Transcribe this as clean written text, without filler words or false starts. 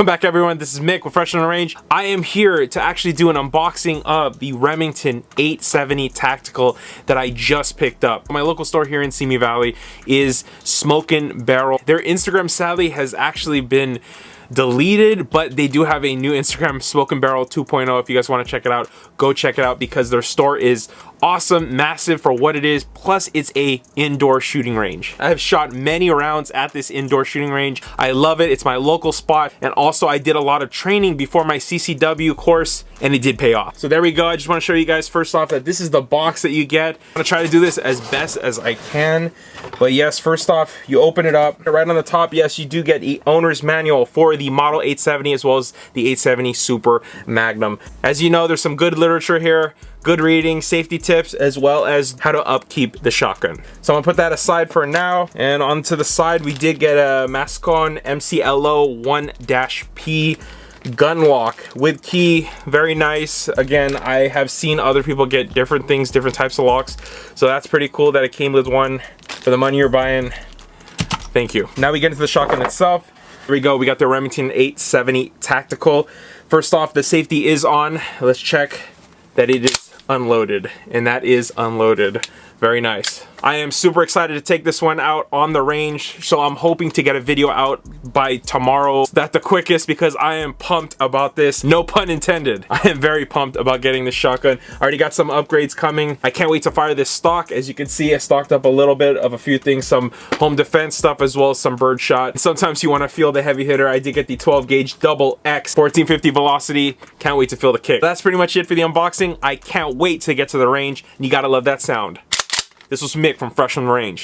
Welcome back everyone, this is Mick with Fresh on the Range. I am here to actually do an unboxing of the Remington 870 Tactical that I just picked up. My local store here in Simi Valley is Smokin' Barrel. Their Instagram sadly has actually been deleted, but they do have a new Instagram, Smokin' Barrel 2.0. If you guys want to check it out, go check it out because their store is awesome, massive for what it is, plus it's a indoor shooting range. I have shot many rounds at this indoor shooting range. I love it. It's my local spot, and also I did a lot of training before my CCW course and it did pay off. So there we go. I just want to show you guys first off that this is the box that you get. I'm gonna try to do this as best as I can, but yes, first off, you open it up. Right on the top, yes, you do get the owner's manual for the Model 870 as well as the 870 Super Magnum. As you know, there's some good literature here, good reading, safety tips, as well as how to upkeep the shotgun. So I'm gonna put that aside for now, and onto the side we did get a Mascon MCLO 1-P gun lock with key. Very nice. Again, I have seen other people get different things, different types of locks, so that's pretty cool that it came with one for the money you're buying. Thank you. Now we get into the shotgun itself. Here we go. We got the Remington 870 Tactical. First off, the safety is on. Let's check that it is unloaded, and that is unloaded. Very nice. I am super excited to take this one out on the range, so I'm hoping to get a video out by tomorrow. That's the quickest because I am pumped about this. No pun intended. I am very pumped about getting this shotgun. I already got some upgrades coming. I can't wait to fire this stock. As you can see, I stocked up a little bit of a few things, some home defense stuff as well as some birdshot. Sometimes you want to feel the heavy hitter. I did get the 12 gauge double X 1450 velocity. Can't wait to feel the kick. That's pretty much it for the unboxing. I can't wait to get to the range, and you gotta love that sound. This was Mick from Fresh on the Range.